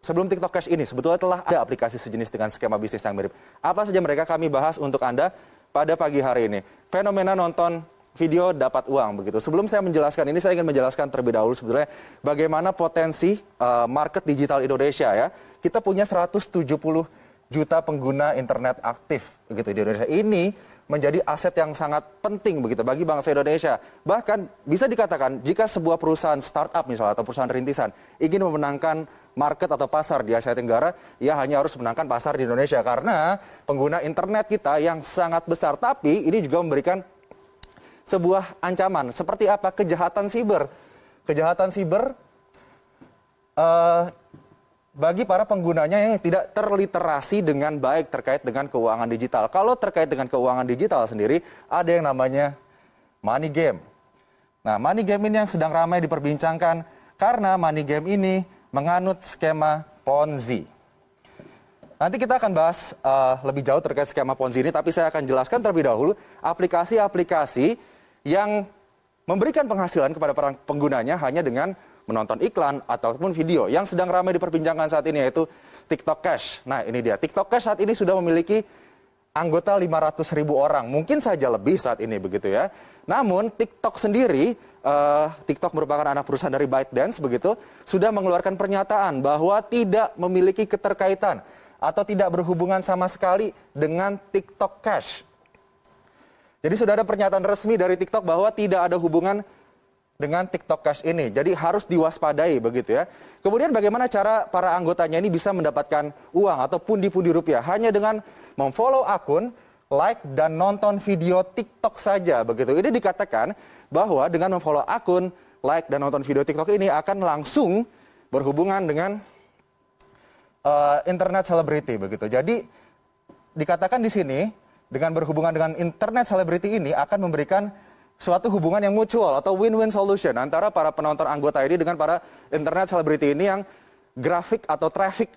sebelum TikTok Cash ini sebetulnya telah ada aplikasi sejenis dengan skema bisnis yang mirip. Apa saja mereka kami bahas untuk Anda pada pagi hari ini. Fenomena nonton video dapat uang begitu. Sebelum saya menjelaskan ini, saya ingin menjelaskan terlebih dahulu sebetulnya bagaimana potensi market digital Indonesia ya. Kita punya 170 juta pengguna internet aktif begitu di Indonesia. Ini menjadi aset yang sangat penting begitu bagi bangsa Indonesia. Bahkan bisa dikatakan jika sebuah perusahaan startup misalnya atau perusahaan rintisan ingin memenangkan market atau pasar di Asia Tenggara, ia hanya harus menangkan pasar di Indonesia karena pengguna internet kita yang sangat besar. Tapi ini juga memberikan sebuah ancaman. Seperti apa? Kejahatan siber. Kejahatan siber bagi para penggunanya yang tidak terliterasi dengan baik terkait dengan keuangan digital. Kalau terkait dengan keuangan digital sendiri, ada yang namanya money game. Nah, money game ini yang sedang ramai diperbincangkan karena money game ini menganut skema Ponzi. Nanti kita akan bahas lebih jauh terkait skema Ponzi ini, tapi saya akan jelaskan terlebih dahulu aplikasi-aplikasi yang memberikan penghasilan kepada para penggunanya hanya dengan menonton iklan ataupun video yang sedang ramai diperbincangkan saat ini, yaitu TikTok Cash. Nah, ini dia. TikTok Cash saat ini sudah memiliki anggota 500.000 orang. Mungkin saja lebih saat ini begitu ya. Namun TikTok sendiri, TikTok merupakan anak perusahaan dari ByteDance begitu, sudah mengeluarkan pernyataan bahwa tidak memiliki keterkaitan atau tidak berhubungan sama sekali dengan TikTok Cash. Jadi sudah ada pernyataan resmi dari TikTok bahwa tidak ada hubungan dengan TikTok Cash ini. Jadi harus diwaspadai begitu ya. Kemudian bagaimana cara para anggotanya ini bisa mendapatkan uang atau pundi-pundi rupiah? Hanya dengan memfollow akun, like, dan nonton video TikTok saja begitu. Ini dikatakan bahwa dengan memfollow akun, like, dan nonton video TikTok ini akan langsung berhubungan dengan internet selebriti begitu. Jadi dikatakan di sini dengan berhubungan dengan internet selebriti ini akan memberikan suatu hubungan yang mutual atau win-win solution antara para penonton anggota ini dengan para internet selebriti ini yang grafik atau traffic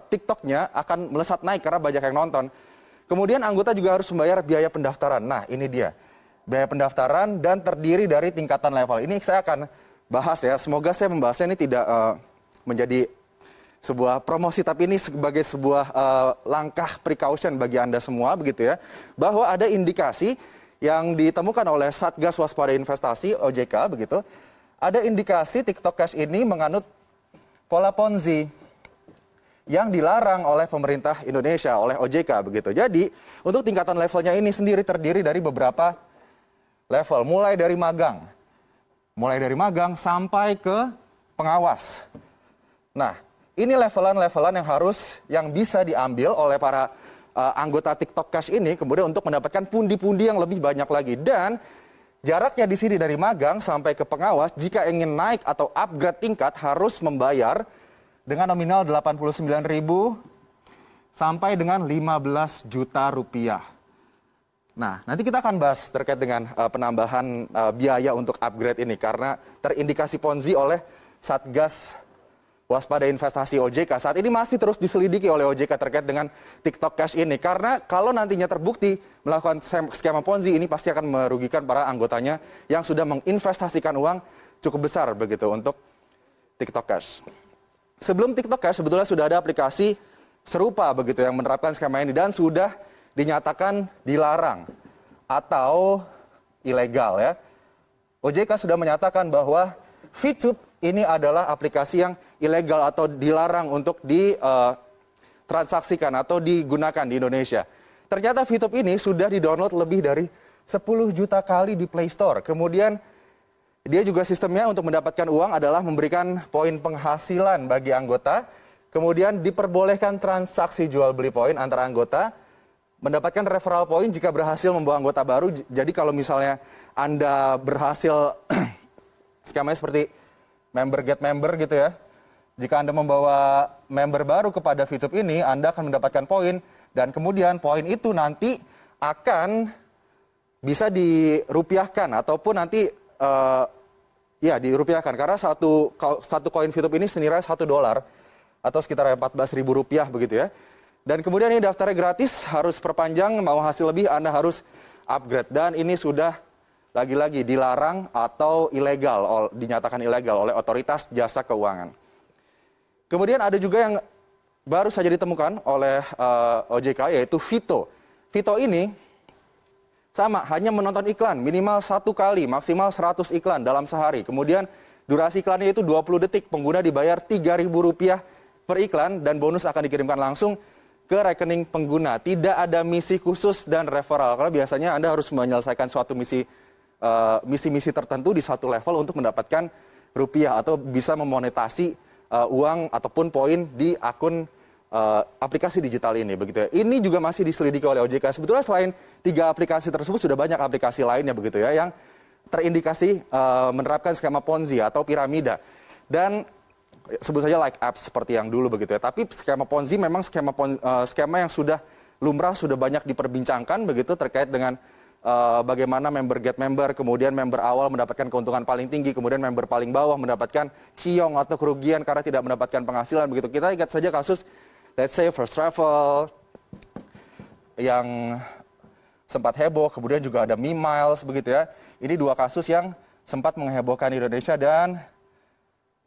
TikToknya akan melesat naik karena banyak yang nonton. Kemudian anggota juga harus membayar biaya pendaftaran. Nah, ini dia. Biaya pendaftaran dan terdiri dari tingkatan level. Ini saya akan bahas ya. Semoga saya membahasnya ini tidak menjadi sebuah promosi, tapi ini sebagai sebuah langkah precaution bagi Anda semua begitu ya. Bahwa ada indikasi yang ditemukan oleh Satgas Waspada Investasi OJK begitu, ada indikasi TikTok Cash ini menganut pola Ponzi yang dilarang oleh pemerintah Indonesia, oleh OJK begitu. Jadi untuk tingkatan levelnya ini sendiri terdiri dari beberapa level, mulai dari magang sampai ke pengawas. Nah, ini levelan-levelan yang bisa diambil oleh para anggota TikTok Cash ini kemudian untuk mendapatkan pundi-pundi yang lebih banyak lagi. Dan jaraknya di sini dari magang sampai ke pengawas, jika ingin naik atau upgrade tingkat harus membayar dengan nominal 89.000 sampai dengan 15 juta rupiah. Nah, nanti kita akan bahas terkait dengan penambahan biaya untuk upgrade ini karena terindikasi Ponzi oleh Satgas Waspada Investasi OJK. Saat ini masih terus diselidiki oleh OJK terkait dengan TikTok Cash ini. Karena kalau nantinya terbukti melakukan skema Ponzi ini pasti akan merugikan para anggotanya yang sudah menginvestasikan uang cukup besar begitu untuk TikTok Cash. Sebelum TikTok Cash sebetulnya sudah ada aplikasi serupa begitu yang menerapkan skema ini dan sudah dinyatakan dilarang atau ilegal ya. OJK sudah menyatakan bahwa VTube ini adalah aplikasi yang ilegal atau dilarang untuk ditransaksikan atau digunakan di Indonesia. Ternyata VTube ini sudah di-download lebih dari 10 juta kali di Play Store. Kemudian dia juga sistemnya untuk mendapatkan uang adalah memberikan poin penghasilan bagi anggota. Kemudian diperbolehkan transaksi jual beli poin antara anggota. Mendapatkan referral point jika berhasil membawa anggota baru. Jadi kalau misalnya Anda berhasil skemanya seperti member get member gitu ya. Jika Anda membawa member baru kepada VTube ini, Anda akan mendapatkan poin dan kemudian poin itu nanti akan bisa dirupiahkan ataupun nanti dirupiahkan karena satu koin VTube ini senilai $1 atau sekitar 14.000 rupiah begitu ya. Dan kemudian ini daftarnya gratis, harus perpanjang, mau hasil lebih Anda harus upgrade dan ini sudah lagi-lagi dilarang atau ilegal, dinyatakan ilegal oleh otoritas jasa keuangan. Kemudian ada juga yang baru saja ditemukan oleh OJK, yaitu Vito. Vito ini sama, hanya menonton iklan minimal 1 kali, maksimal 100 iklan dalam sehari. Kemudian durasi iklannya itu 20 detik, pengguna dibayar Rp3.000 per iklan dan bonus akan dikirimkan langsung ke rekening pengguna. Tidak ada misi khusus dan referral, karena biasanya Anda harus menyelesaikan suatu misi-misi tertentu di satu level untuk mendapatkan rupiah atau bisa memonetasi uang ataupun poin di akun aplikasi digital ini, begitu ya. Ini juga masih diselidiki oleh OJK. Sebetulnya selain 3 aplikasi tersebut sudah banyak aplikasi lainnya, begitu ya, yang terindikasi menerapkan skema Ponzi atau piramida. Dan sebut saja like apps seperti yang dulu, begitu ya. Tapi skema Ponzi memang skema yang sudah lumrah, sudah banyak diperbincangkan, begitu, terkait dengan bagaimana member get member, kemudian member awal mendapatkan keuntungan paling tinggi, kemudian member paling bawah mendapatkan ciong atau kerugian karena tidak mendapatkan penghasilan, begitu. Kita ingat saja kasus, let's say, First Travel yang sempat heboh, kemudian juga ada Miles, begitu ya. Ini 2 kasus yang sempat menghebohkan Indonesia dan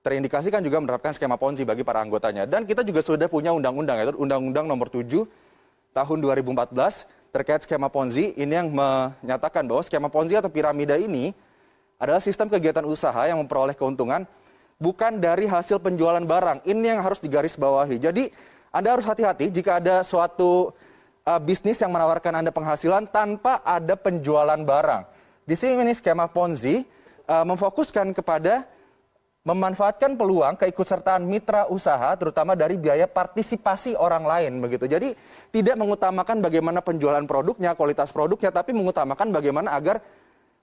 terindikasikan juga menerapkan skema Ponzi bagi para anggotanya. Dan kita juga sudah punya undang-undang, yaitu Undang-Undang Nomor 7 Tahun 2014 terkait skema Ponzi. Ini yang menyatakan bahwa skema Ponzi atau piramida ini adalah sistem kegiatan usaha yang memperoleh keuntungan bukan dari hasil penjualan barang. Ini yang harus digarisbawahi. Jadi Anda harus hati-hati jika ada suatu bisnis yang menawarkan Anda penghasilan tanpa ada penjualan barang. Di sini skema Ponzi memfokuskan kepada memanfaatkan peluang keikutsertaan mitra usaha, terutama dari biaya partisipasi orang lain, begitu. Jadi tidak mengutamakan bagaimana penjualan produknya, kualitas produknya, tapi mengutamakan bagaimana agar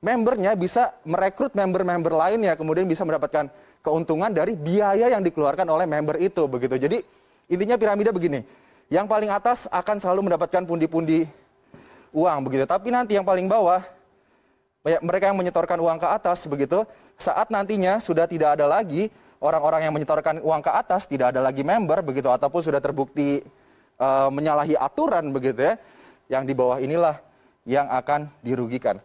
membernya bisa merekrut member-member lainnya, kemudian bisa mendapatkan keuntungan dari biaya yang dikeluarkan oleh member itu, begitu. Jadi intinya piramida begini, yang paling atas akan selalu mendapatkan pundi-pundi uang, begitu. Tapi nanti yang paling bawah, mereka yang menyetorkan uang ke atas, begitu, saat nantinya sudah tidak ada lagi orang-orang yang menyetorkan uang ke atas, tidak ada lagi member, begitu, ataupun sudah terbukti menyalahi aturan, begitu ya, yang di bawah inilah yang akan dirugikan.